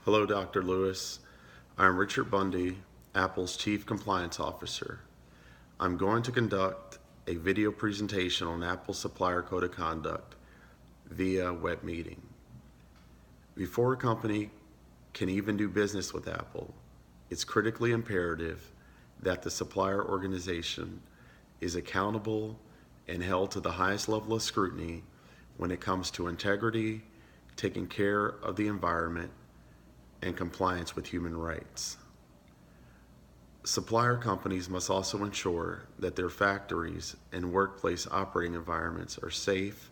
Hello, Dr. Lewis. I'm Richard Bundy, Apple's Chief Compliance Officer. I'm going to conduct a video presentation on Apple's Supplier Code of Conduct via web meeting. Before a company can even do business with Apple, it's critically imperative that the supplier organization is accountable and held to the highest level of scrutiny when it comes to integrity, taking care of the environment, and compliance with human rights. Supplier companies must also ensure that their factories and workplace operating environments are safe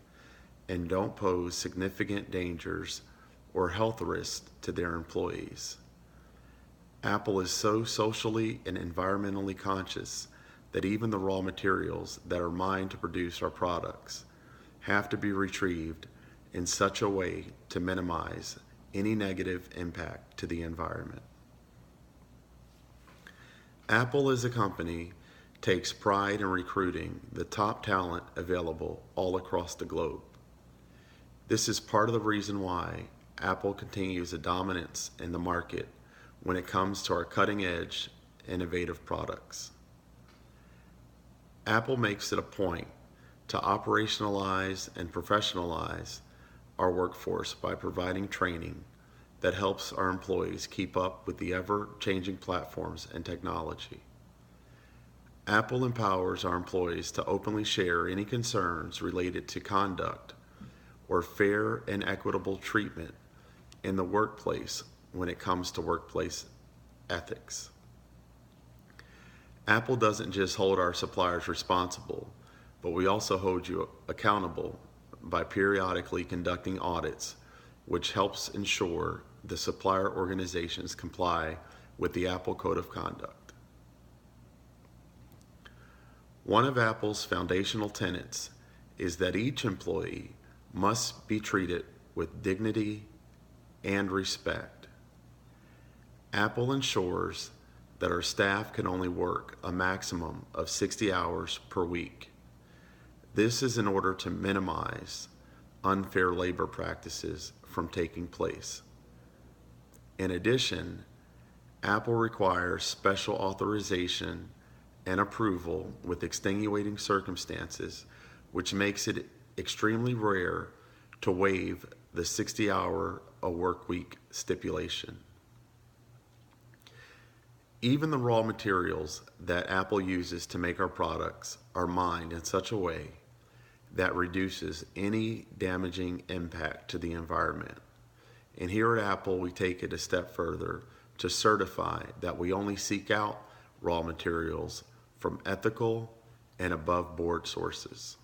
and don't pose significant dangers or health risks to their employees. Apple is so socially and environmentally conscious that even the raw materials that are mined to produce our products have to be retrieved in such a way to minimize any negative impact to the environment. Apple as a company takes pride in recruiting the top talent available all across the globe. This is part of the reason why Apple continues a dominance in the market when it comes to our cutting-edge, innovative products. Apple makes it a point to operationalize and professionalize our workforce by providing training that helps our employees keep up with the ever-changing platforms and technology. Apple empowers our employees to openly share any concerns related to conduct or fair and equitable treatment in the workplace when it comes to workplace ethics. Apple doesn't just hold our suppliers responsible, but we also hold you accountable by periodically conducting audits, which helps ensure the supplier organizations comply with the Apple Code of Conduct. One of Apple's foundational tenets is that each employee must be treated with dignity and respect. Apple ensures that our staff can only work a maximum of 60 hours per week. This is in order to minimize unfair labor practices from taking place. In addition, Apple requires special authorization and approval with extenuating circumstances, which makes it extremely rare to waive the 60-hour a work week stipulation. Even the raw materials that Apple uses to make our products are mined in such a way that reduces any damaging impact to the environment. And here at Apple, we take it a step further to certify that we only seek out raw materials from ethical and above board sources.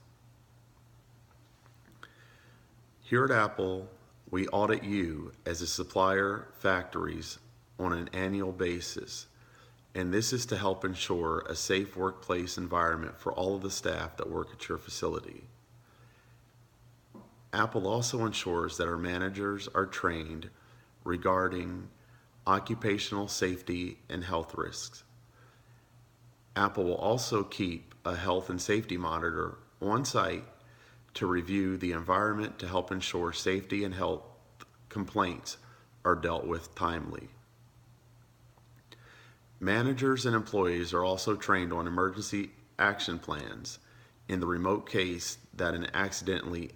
Here at Apple, we audit you as a supplier factories on an annual basis, and this is to help ensure a safe workplace environment for all of the staff that work at your facility. Apple also ensures that our managers are trained regarding occupational safety and health risks. Apple will also keep a health and safety monitor on site to review the environment to help ensure safety and health complaints are dealt with timely. Managers and employees are also trained on emergency action plans in the remote case that an accident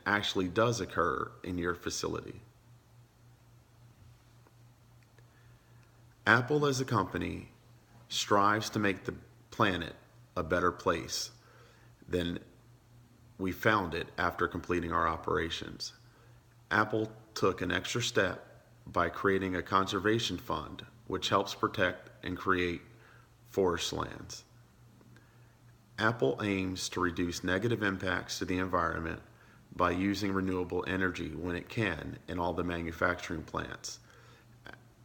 actually does occur in your facility. Apple as a company strives to make the planet a better place than we found it after completing our operations. Apple took an extra step by creating a conservation fund which helps protect and create forest lands. Apple aims to reduce negative impacts to the environment by using renewable energy when it can in all the manufacturing plants.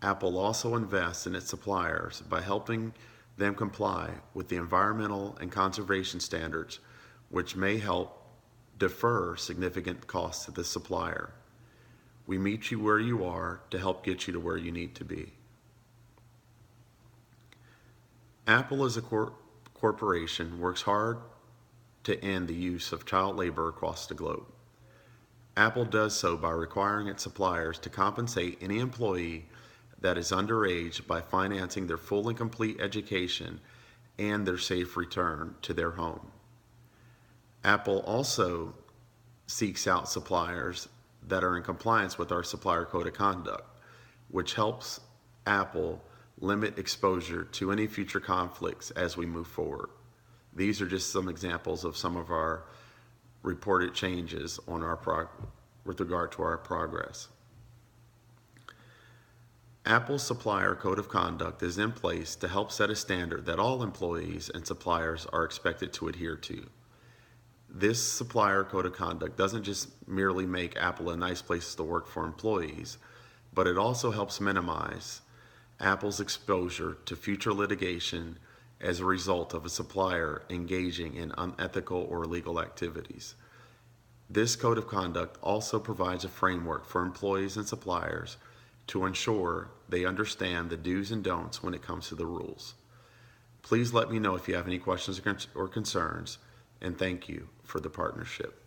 Apple also invests in its suppliers by helping them comply with the environmental and conservation standards, which may help defer significant costs to the supplier. We meet you where you are to help get you to where you need to be. Apple as a corporation works hard to end the use of child labor across the globe. Apple does so by requiring its suppliers to compensate any employee that is underage by financing their full and complete education and their safe return to their home. Apple also seeks out suppliers that are in compliance with our supplier code of conduct, which helps Apple limit exposure to any future conflicts as we move forward. These are just some examples of some of our reported changes on with regard to our progress. Apple's supplier code of conduct is in place to help set a standard that all employees and suppliers are expected to adhere to. This supplier code of conduct doesn't just merely make Apple a nice place to work for employees, but it also helps minimize Apple's exposure to future litigation as a result of a supplier engaging in unethical or illegal activities. This code of conduct also provides a framework for employees and suppliers to ensure they understand the do's and don'ts when it comes to the rules. Please let me know if you have any questions or concerns, and thank you for the partnership.